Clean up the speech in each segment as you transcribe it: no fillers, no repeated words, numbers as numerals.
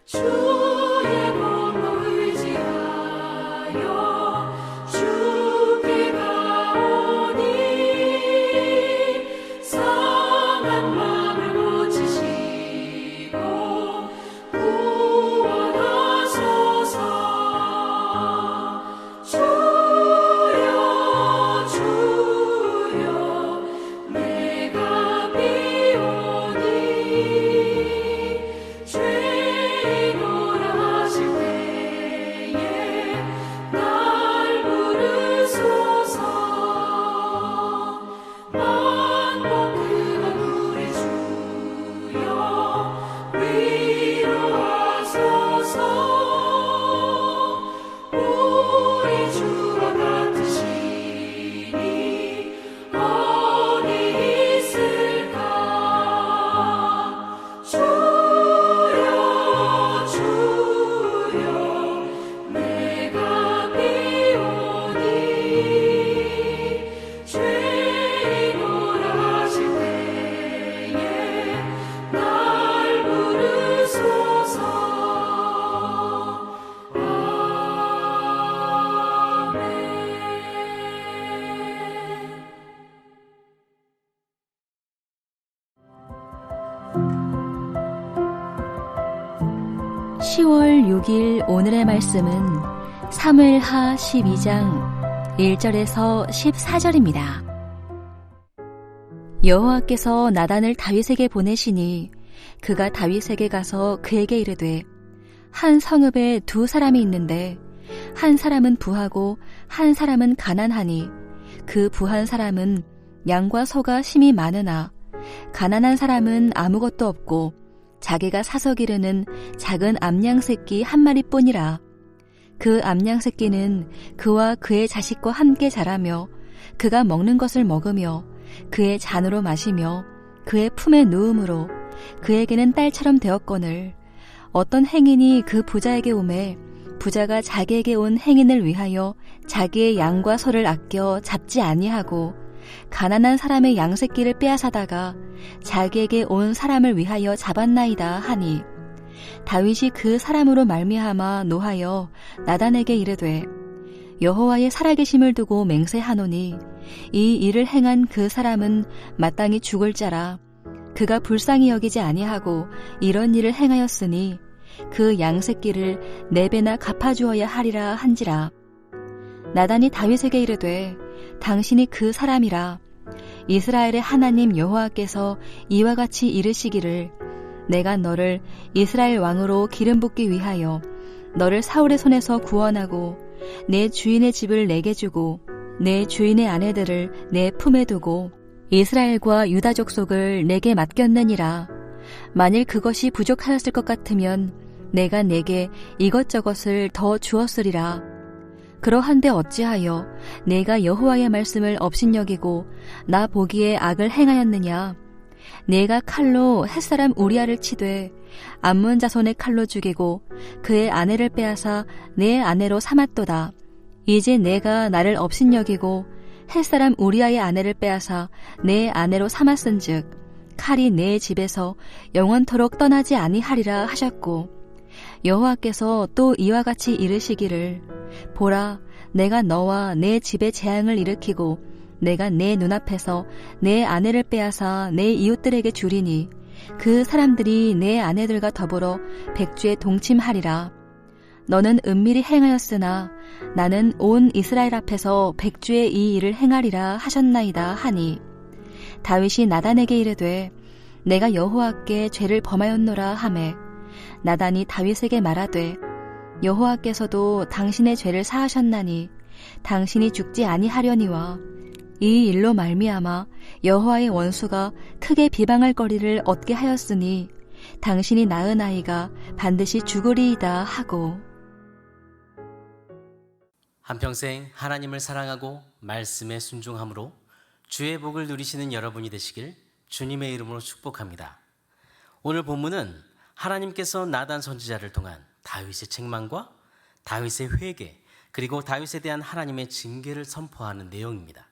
주의 공로 의지하여 주께 가오니 상한 마음을 고치시고 구원하소서. 주여 주여 내가 비오니 죄인으로 하실 때에 날 부르소서. 만복 그만 우리 주여 위로하소서. 우리 주와 같으시니 어디 있을까. 주여 주여 내가 비오니 죄인으로 하실 때에 날 부르소서. 아멘. 10월 6일 오늘의 말씀은 사무엘하 12장 1절에서 14절입니다. 여호와께서 나단을 다윗에게 보내시니 그가 다윗에게 가서 그에게 이르되 한 성읍에 두 사람이 있는데 한 사람은 부하고 한 사람은 가난하니 그 부한 사람은 양과 소가 심히 많으나 가난한 사람은 아무것도 없고 자기가 사서 기르는 작은 암양 새끼 한 마리뿐이라. 그 암양 새끼는 그와 그의 자식과 함께 자라며 그가 먹는 것을 먹으며 그의 잔으로 마시며 그의 품에 누움으로 그에게는 딸처럼 되었거늘 어떤 행인이 그 부자에게 오매 부자가 자기에게 온 행인을 위하여 자기의 양과 소를 아껴 잡지 아니하고 가난한 사람의 양새끼를 빼앗아다가 자기에게 온 사람을 위하여 잡았나이다 하니 다윗이 그 사람으로 말미암아 노하여 나단에게 이르되 여호와의 살아계심을 두고 맹세하노니 이 일을 행한 그 사람은 마땅히 죽을 자라. 그가 불쌍히 여기지 아니하고 이런 일을 행하였으니 그 양새끼를 4배나 갚아주어야 하리라 한지라. 나단이 다윗에게 이르되 당신이 그 사람이라. 이스라엘의 하나님 여호와께서 이와 같이 이르시기를 내가 너를 이스라엘 왕으로 기름 붓기 위하여 너를 사울의 손에서 구원하고 내 주인의 집을 내게 주고 내 주인의 아내들을 내 품에 두고 이스라엘과 유다 족속을 내게 맡겼느니라. 만일 그것이 부족하였을 것 같으면 내가 내게 이것저것을 더 주었으리라. 그러한데 어찌하여 내가 여호와의 말씀을 업신여기고 나 보기에 악을 행하였느냐. 내가 칼로 햇사람 우리아를 치되 암몬 자손의 칼로 죽이고 그의 아내를 빼앗아 내 아내로 삼았도다. 이제 내가 나를 업신여기고 햇사람 우리아의 아내를 빼앗아 내 아내로 삼았은즉 칼이 내 집에서 영원토록 떠나지 아니하리라 하셨고, 여호와께서 또 이와 같이 이르시기를, 보라, 내가 너와 내 집에 재앙을 일으키고 내가 내 눈앞에서 내 아내를 빼앗아 내 이웃들에게 주리니 그 사람들이 내 아내들과 더불어 백주에 동침하리라. 너는 은밀히 행하였으나 나는 온 이스라엘 앞에서 백주의 이 일을 행하리라 하셨나이다 하니, 다윗이 나단에게 이르되 내가 여호와께 죄를 범하였노라 하매, 나단이 다윗에게 말하되 여호와께서도 당신의 죄를 사하셨나니 당신이 죽지 아니하려니와 이 일로 말미암아 여호와의 원수가 크게 비방할 거리를 얻게 하였으니 당신이 낳은 아이가 반드시 죽으리이다 하고. 한평생 하나님을 사랑하고 말씀에 순종함으로 주의 복을 누리시는 여러분이 되시길 주님의 이름으로 축복합니다. 오늘 본문은 하나님께서 나단 선지자를 통한 다윗의 책망과 다윗의 회개, 그리고 다윗에 대한 하나님의 징계를 선포하는 내용입니다.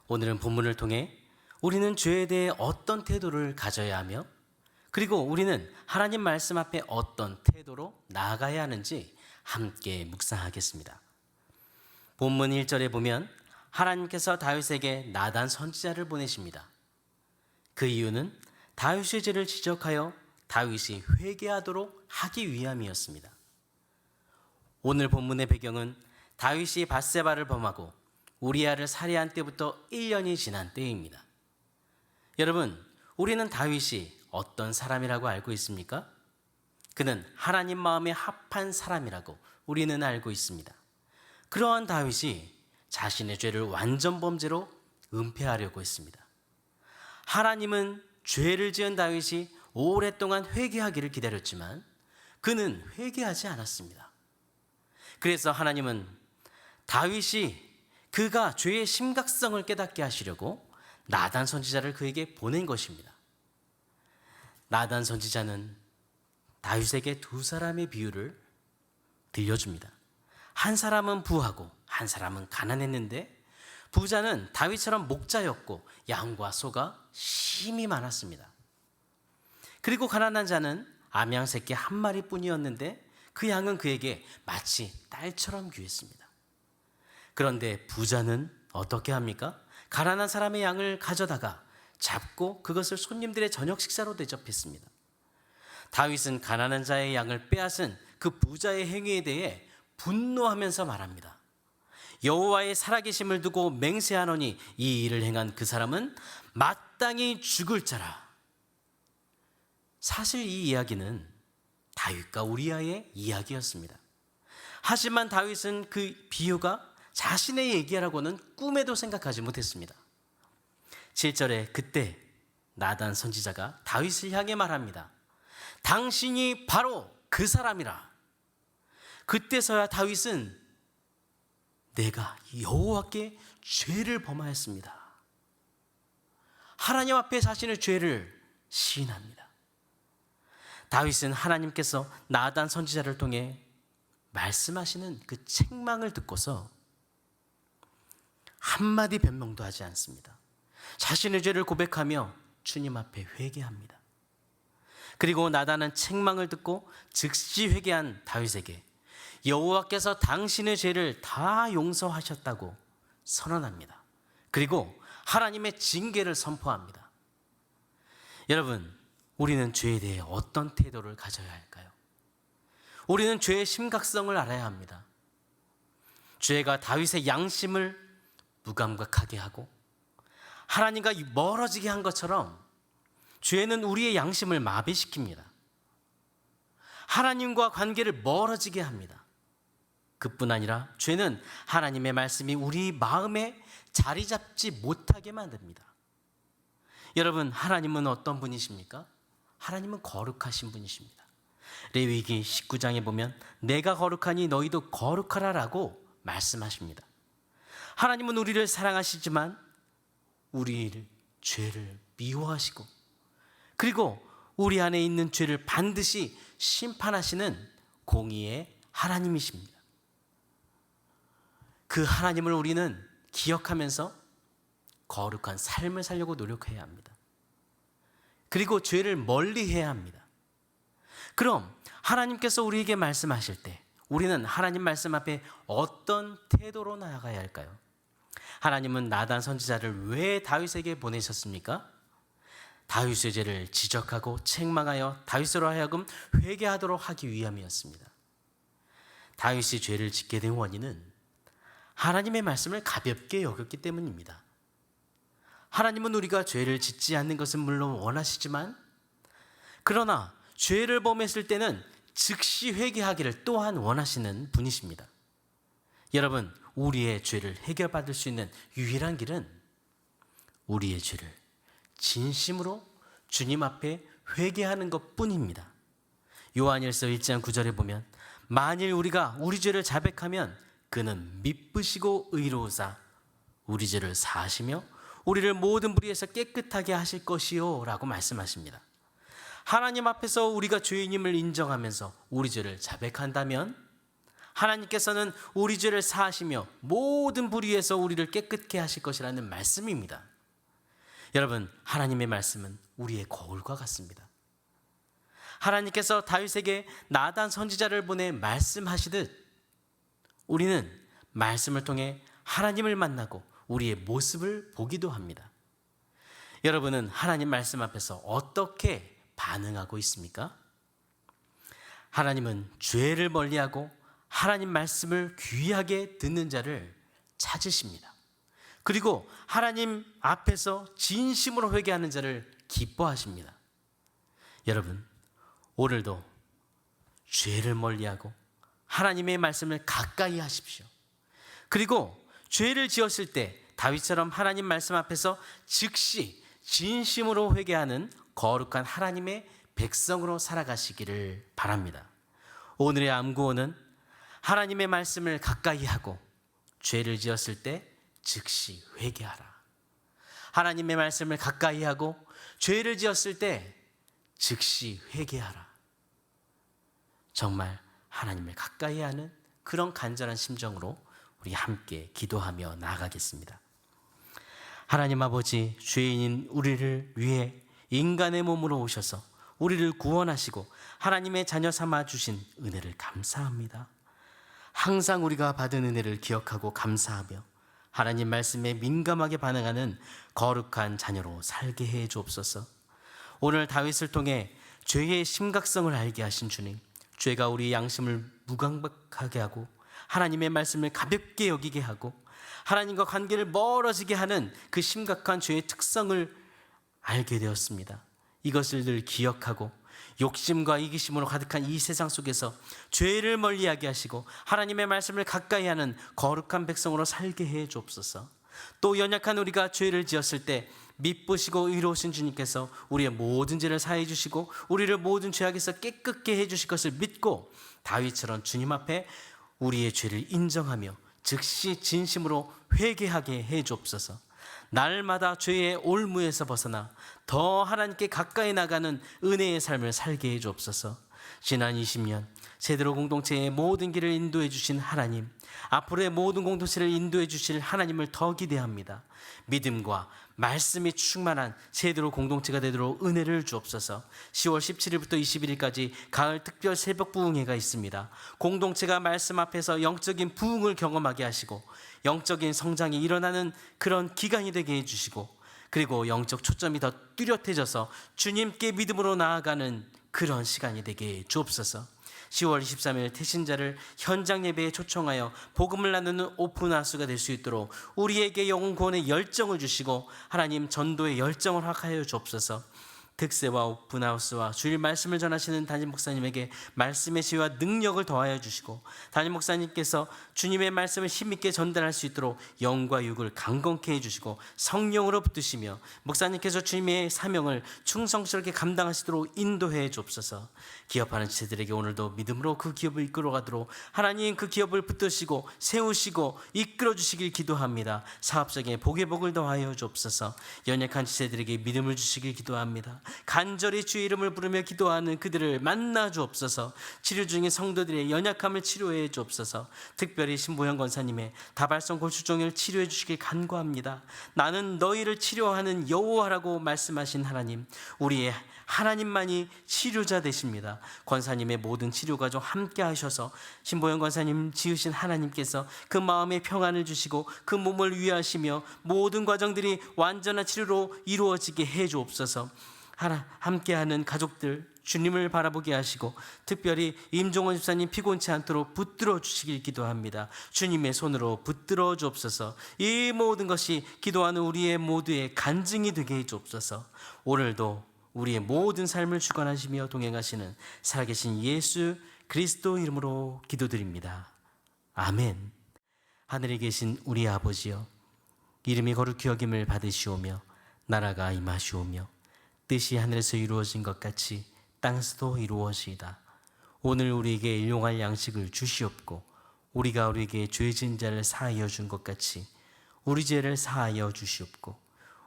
오늘은 본문을 통해 우리는 죄에 대해 어떤 태도를 가져야 하며, 그리고 우리는 하나님 말씀 앞에 어떤 태도로 나아가야 하는지 함께 묵상하겠습니다. 본문 1절에 보면 하나님께서 다윗에게 나단 선지자를 보내십니다. 그 이유는 다윗의 죄를 지적하여 다윗이 회개하도록 하기 위함이었습니다. 오늘 본문의 배경은 다윗이 밧세바를 범하고 우리아를 살해한 때부터 1년이 지난 때입니다. 여러분, 우리는 다윗이 어떤 사람이라고 알고 있습니까? 그는 하나님 마음에 합한 사람이라고 우리는 알고 있습니다. 그러한 다윗이 자신의 죄를 완전 범죄로 은폐하려고 했습니다. 하나님은 죄를 지은 다윗이 오랫동안 회개하기를 기다렸지만 그는 회개하지 않았습니다. 그래서 하나님은 다윗이 그가 죄의 심각성을 깨닫게 하시려고 나단 선지자를 그에게 보낸 것입니다. 나단 선지자는 다윗에게 두 사람의 비유를 들려줍니다. 한 사람은 부하고 한 사람은 가난했는데, 부자는 다윗처럼 목자였고 양과 소가 심히 많았습니다. 그리고 가난한 자는 암양 새끼 한 마리뿐이었는데 그 양은 그에게 마치 딸처럼 귀했습니다. 그런데 부자는 어떻게 합니까? 가난한 사람의 양을 가져다가 잡고 그것을 손님들의 저녁 식사로 대접했습니다. 다윗은 가난한 자의 양을 빼앗은 그 부자의 행위에 대해 분노하면서 말합니다. 여호와의 살아계심을 두고 맹세하노니 이 일을 행한 그 사람은 마땅히 죽을 자라. 사실 이 이야기는 다윗과 우리아의 이야기였습니다. 하지만 다윗은 그 비유가 자신의 얘기라고는 꿈에도 생각하지 못했습니다. 7절에 그때 나단 선지자가 다윗을 향해 말합니다. 당신이 바로 그 사람이라. 그때서야 다윗은 내가 여호와께 죄를 범하였습니다. 하나님 앞에 자신의 죄를 시인합니다. 다윗은 하나님께서 나단 선지자를 통해 말씀하시는 그 책망을 듣고서 한마디 변명도 하지 않습니다. 자신의 죄를 고백하며 주님 앞에 회개합니다. 그리고 나단은 책망을 듣고 즉시 회개한 다윗에게 여호와께서 당신의 죄를 다 용서하셨다고 선언합니다. 그리고 하나님의 징계를 선포합니다. 여러분, 우리는 죄에 대해 어떤 태도를 가져야 할까요? 우리는 죄의 심각성을 알아야 합니다. 죄가 다윗의 양심을 무감각하게 하고 하나님과 멀어지게 한 것처럼 죄는 우리의 양심을 마비시킵니다. 하나님과 관계를 멀어지게 합니다. 그뿐 아니라 죄는 하나님의 말씀이 우리 마음에 자리 잡지 못하게 만듭니다. 여러분, 하나님은 어떤 분이십니까? 하나님은 거룩하신 분이십니다. 레위기 19장에 보면 내가 거룩하니 너희도 거룩하라라고 말씀하십니다. 하나님은 우리를 사랑하시지만 우리를 죄를 미워하시고 그리고 우리 안에 있는 죄를 반드시 심판하시는 공의의 하나님이십니다. 그 하나님을 우리는 기억하면서 거룩한 삶을 살려고 노력해야 합니다. 그리고 죄를 멀리해야 합니다. 그럼 하나님께서 우리에게 말씀하실 때 우리는 하나님 말씀 앞에 어떤 태도로 나아가야 할까요? 하나님은 나단 선지자를 왜 다윗에게 보내셨습니까? 다윗의 죄를 지적하고 책망하여 다윗으로 하여금 회개하도록 하기 위함이었습니다. 다윗이 죄를 짓게 된 원인은 하나님의 말씀을 가볍게 여겼기 때문입니다. 하나님은 우리가 죄를 짓지 않는 것은 물론 원하시지만 그러나 죄를 범했을 때는 즉시 회개하기를 또한 원하시는 분이십니다. 여러분, 우리의 죄를 해결받을 수 있는 유일한 길은 우리의 죄를 진심으로 주님 앞에 회개하는 것뿐입니다. 요한일서 1장 9절에 보면 만일 우리가 우리 죄를 자백하면 그는 미쁘시고 의로우사 우리 죄를 사하시며 우리를 모든 불의에서 깨끗하게 하실 것이요 라고 말씀하십니다. 하나님 앞에서 우리가 죄인임을 인정하면서 우리 죄를 자백한다면 하나님께서는 우리 죄를 사하시며 모든 불의에서 우리를 깨끗게 하실 것이라는 말씀입니다. 여러분, 하나님의 말씀은 우리의 거울과 같습니다. 하나님께서 다윗에게 나단 선지자를 보내 말씀하시듯 우리는 말씀을 통해 하나님을 만나고 우리의 모습을 보기도 합니다. 여러분은 하나님 말씀 앞에서 어떻게 반응하고 있습니까? 하나님은 죄를 멀리하고 하나님 말씀을 귀하게 듣는 자를 찾으십니다. 그리고 하나님 앞에서 진심으로 회개하는 자를 기뻐하십니다. 여러분, 오늘도 죄를 멀리하고 하나님의 말씀을 가까이 하십시오. 그리고 죄를 지었을 때 다윗처럼 하나님 말씀 앞에서 즉시 진심으로 회개하는 거룩한 하나님의 백성으로 살아가시기를 바랍니다. 오늘의 암구호는 하나님의 말씀을 가까이 하고 죄를 지었을 때 즉시 회개하라. 하나님의 말씀을 가까이 하고 죄를 지었을 때 즉시 회개하라. 정말 하나님을 가까이 하는 그런 간절한 심정으로 우리 함께 기도하며 나아가겠습니다. 하나님 아버지, 죄인인 우리를 위해 인간의 몸으로 오셔서 우리를 구원하시고 하나님의 자녀 삼아 주신 은혜를 감사합니다. 항상 우리가 받은 은혜를 기억하고 감사하며 하나님 말씀에 민감하게 반응하는 거룩한 자녀로 살게 해 주옵소서. 오늘 다윗을 통해 죄의 심각성을 알게 하신 주님, 죄가 우리 양심을 무감각하게 하고 하나님의 말씀을 가볍게 여기게 하고 하나님과 관계를 멀어지게 하는 그 심각한 죄의 특성을 알게 되었습니다. 이것을 늘 기억하고 욕심과 이기심으로 가득한 이 세상 속에서 죄를 멀리하게 하시고 하나님의 말씀을 가까이 하는 거룩한 백성으로 살게 해 주옵소서. 또 연약한 우리가 죄를 지었을 때 미쁘시고 의로우신 주님께서 우리의 모든 죄를 사해 주시고 우리를 모든 죄악에서 깨끗게 해 주실 것을 믿고 다윗처럼 주님 앞에 우리의 죄를 인정하며 즉시 진심으로 회개하게 해 주옵소서. 날마다 죄의 올무에서 벗어나 더 하나님께 가까이 나가는 은혜의 삶을 살게 해 주옵소서. 지난 20년 세대로 공동체의 모든 길을 인도해 주신 하나님, 앞으로의 모든 공동체를 인도해 주실 하나님을 더 기대합니다. 믿음과 말씀이 충만한 세대로 공동체가 되도록 은혜를 주옵소서. 10월 17일부터 21일까지 가을 특별 새벽 부흥회가 있습니다. 공동체가 말씀 앞에서 영적인 부흥을 경험하게 하시고 영적인 성장이 일어나는 그런 기간이 되게 해주시고 그리고 영적 초점이 더 뚜렷해져서 주님께 믿음으로 나아가는 그런 시간이 되게 주옵소서. 10월 23일 태신자를 현장 예배에 초청하여 복음을 나누는 오픈하우스가 될 수 있도록 우리에게 영혼 구원의 열정을 주시고 하나님 전도의 열정을 허락하여 주옵소서. 특세와 오픈하우스와 주일 말씀을 전하시는 담임 목사님에게 말씀의 지혜와 능력을 더하여 주시고 담임 목사님께서 주님의 말씀을 힘있게 전달할 수 있도록 영과 육을 강건케 해주시고 성령으로 붙드시며 목사님께서 주님의 사명을 충성스럽게 감당하시도록 인도해 주옵소서. 기업하는 지체들에게 오늘도 믿음으로 그 기업을 이끌어가도록 하나님 그 기업을 붙드시고 세우시고 이끌어 주시길 기도합니다. 사업적인 복의 복을 더하여 주옵소서. 연약한 지체들에게 믿음을 주시길 기도합니다. 간절히 주의 이름을 부르며 기도하는 그들을 만나 주옵소서. 치료 중인 성도들의 연약함을 치료해 주옵소서. 특별히 신보현 권사님의 다발성 골수종을 치료해 주시길 간구합니다. 나는 너희를 치료하는 여호와라고 말씀하신 하나님, 우리의 하나님만이 치료자 되십니다. 권사님의 모든 치료 과정 함께 하셔서 신보현 권사님 지으신 하나님께서 그 마음의 평안을 주시고 그 몸을 위하시며 모든 과정들이 완전한 치료로 이루어지게 해 주옵소서. 함께하는 가족들 주님을 바라보게 하시고 특별히 임종원 집사님 피곤치 않도록 붙들어 주시길 기도합니다. 주님의 손으로 붙들어 주옵소서. 이 모든 것이 기도하는 우리의 모두의 간증이 되게 해 주옵소서. 오늘도 우리의 모든 삶을 주관하시며 동행하시는 살아계신 예수 그리스도 이름으로 기도드립니다. 아멘. 하늘에 계신 우리 아버지여, 이름이 거룩히 여김을 받으시오며 나라가 임하시오며 뜻이 하늘에서 이루어진 것 같이 땅에서도 이루어지이다. 오늘 우리에게 일용할 양식을 주시옵고 우리가 우리에게 죄 지은 자를 사하여 준 것 같이 우리 죄를 사하여 주시옵고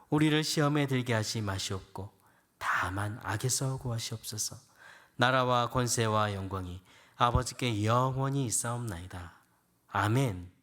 우리를 시험에 들게 하지 마시옵고 다만 악에서 구하시옵소서. 나라와 권세와 영광이 아버지께 영원히 있사옵나이다. 아멘.